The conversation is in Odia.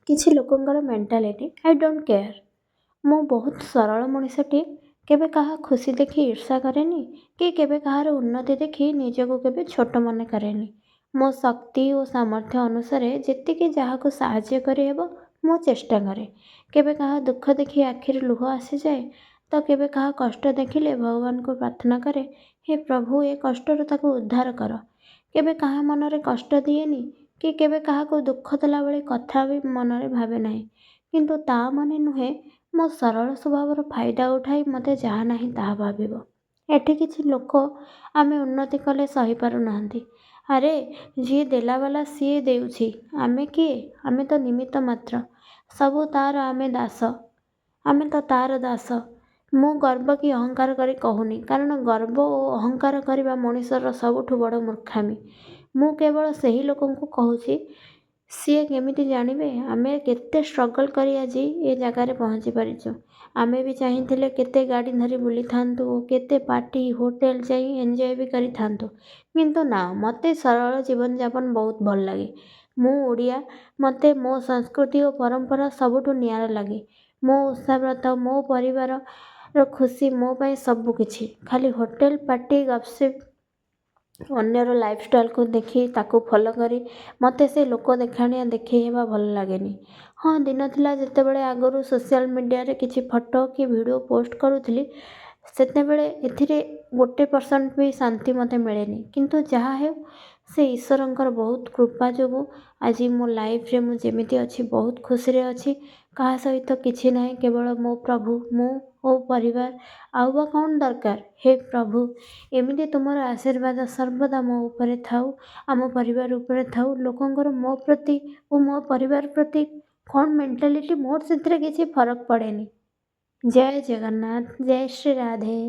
କିଛି ଲୋକଙ୍କର ମେଣ୍ଟାଲିଟି ଆଇ ଡୋଣ୍ଟ କେୟାର। ମୁଁ ବହୁତ ସରଳ ମଣିଷଟି। କେବେ କାହା ଖୁସି ଦେଖି ଈର୍ଷା କରେନି କି କେବେ କାହାର ଉନ୍ନତି ଦେଖି ନିଜକୁ କେବେ ଛୋଟ ମନେ କରେନି। ମୋ ଶକ୍ତି ଓ ସାମର୍ଥ୍ୟ ଅନୁସାରେ ଯେତିକି ଯାହାକୁ ସାହାଯ୍ୟ କରିହେବ ମୁଁ ଚେଷ୍ଟା କରେ। କେବେ କାହା ଦୁଃଖ ଦେଖି ଆଖିରେ ଲୁହ ଆସିଯାଏ ତ କେବେ କାହା କଷ୍ଟ ଦେଖିଲେ ଭଗବାନଙ୍କୁ ପ୍ରାର୍ଥନା କରେ, ହେ ପ୍ରଭୁ ଏ କଷ୍ଟରୁ ତାକୁ ଉଦ୍ଧାର କର। କେବେ କାହା ମନରେ କଷ୍ଟ ଦିଏନି କି କେବେ କାହାକୁ ଦୁଃଖ ଦେଲାଭଳି କଥା ବି ମନରେ ଭାବେ ନାହିଁ। କିନ୍ତୁ ତା ମାନେ ନୁହେଁ ମୋ ସରଳ ସ୍ୱଭାବର ଫାଇଦା ଉଠାଇ ମୋତେ ଯାହା ନାହିଁ ତାହା ଭାବିବ। ଏଠି କିଛି ଲୋକ ଆମେ ଉନ୍ନତି କଲେ ସହିପାରୁନାହାନ୍ତି। ଆରେ ଯିଏ ଦେଲାବାଲା ସିଏ ଦେଉଛି, ଆମେ କିଏ? ଆମେ ତ ନିମିତ୍ତ ମାତ୍ର। ସବୁ ତାର, ଆମେ ଦାସ। ଆମେ ତ ତାର ଦାସ। ମୁଁ ଗର୍ବ କି ଅହଙ୍କାର କରି କହୁନି, କାରଣ ଗର୍ବ ଓ ଅହଙ୍କାର କରିବା ମଣିଷର ସବୁଠୁ ବଡ଼ ମୂର୍ଖାମି। ମୁଁ କେବଳ ସେହି ଲୋକଙ୍କୁ କହୁଛି, ସିଏ କେମିତି ଜାଣିବେ ଆମେ କେତେ ଷ୍ଟ୍ରଗଲ୍ କରି ଆଜି ଏ ଜାଗାରେ ପହଞ୍ଚି ପାରିଛୁ। ଆମେ ବି ଚାହିଁଥିଲେ କେତେ ଗାଡ଼ି ଧରି ବୁଲିଥାନ୍ତୁ ଓ କେତେ ପାର୍ଟି ହୋଟେଲ ଯାଇ ଏନ୍ଜୟ ବି କରିଥାନ୍ତୁ। କିନ୍ତୁ ନା, ମୋତେ ସରଳ ଜୀବନଯାପନ ବହୁତ ଭଲ ଲାଗେ। ମୁଁ ଓଡ଼ିଆ, ମୋତେ ମୋ ସଂସ୍କୃତି ଓ ପରମ୍ପରା ସବୁଠୁ ନିଆରା ଲାଗେ। ମୋ ଓଷାବ୍ରତ, ମୋ ପରିବାରର ଖୁସି ମୋ ପାଇଁ ସବୁ କିଛି। ଖାଲି ହୋଟେଲ ପାର୍ଟି ଗପସିପ୍, ଅନ୍ୟର ଲାଇଫଷ୍ଟାଇଲକୁ ଦେଖି ତାକୁ ଫଲୋ କରି ମୋତେ ସେ ଲୋକ ଦେଖାଣିଆ ଦେଖେଇ ହେବା ଭଲ ଲାଗେନି। ହଁ, ଦିନ ଥିଲା ଯେତେବେଳେ ଆଗରୁ ସୋସିଆଲ ମିଡ଼ିଆରେ କିଛି ଫଟୋ କି ଭିଡ଼ିଓ ପୋଷ୍ଟ କରୁଥିଲି, ସେତେବେଳେ ଏଥିରେ 1% ବି ଶାନ୍ତି ମୋତେ ମିଳେନି। କିନ୍ତୁ ଯାହା ହେଉ, ସେ ଈଶ୍ୱରଙ୍କର ବହୁତ କୃପା ଯୋଗୁଁ ଆଜି ମୋ ଲାଇଫରେ ମୁଁ ଯେମିତି ଅଛି ବହୁତ ଖୁସିରେ ଅଛି। କାହା ସହିତ କିଛି ନାହିଁ, କେବଳ ମୋ ପ୍ରଭୁ, ମୁଁ ଓ ପରିବାର। ଆଉ ବା କ'ଣ ଦରକାର? ହେ ପ୍ରଭୁ, ଏମିତି ତୁମର ଆଶୀର୍ବାଦ ସର୍ବଦା ମୋ ଉପରେ ଥାଉ, ଆମ ପରିବାର ଉପରେ ଥାଉ। ଲୋକଙ୍କର ମୋ ପ୍ରତି ଓ ମୋ ପରିବାର ପ୍ରତି କ'ଣ ମେଣ୍ଟାଲିଟି, ମୋର ସେଥିରେ କିଛି ଫରକ ପଡ଼େନି। ଜୟ ଜଗନ୍ନାଥ, ଜୟ ଶ୍ରୀ ରାଧେ।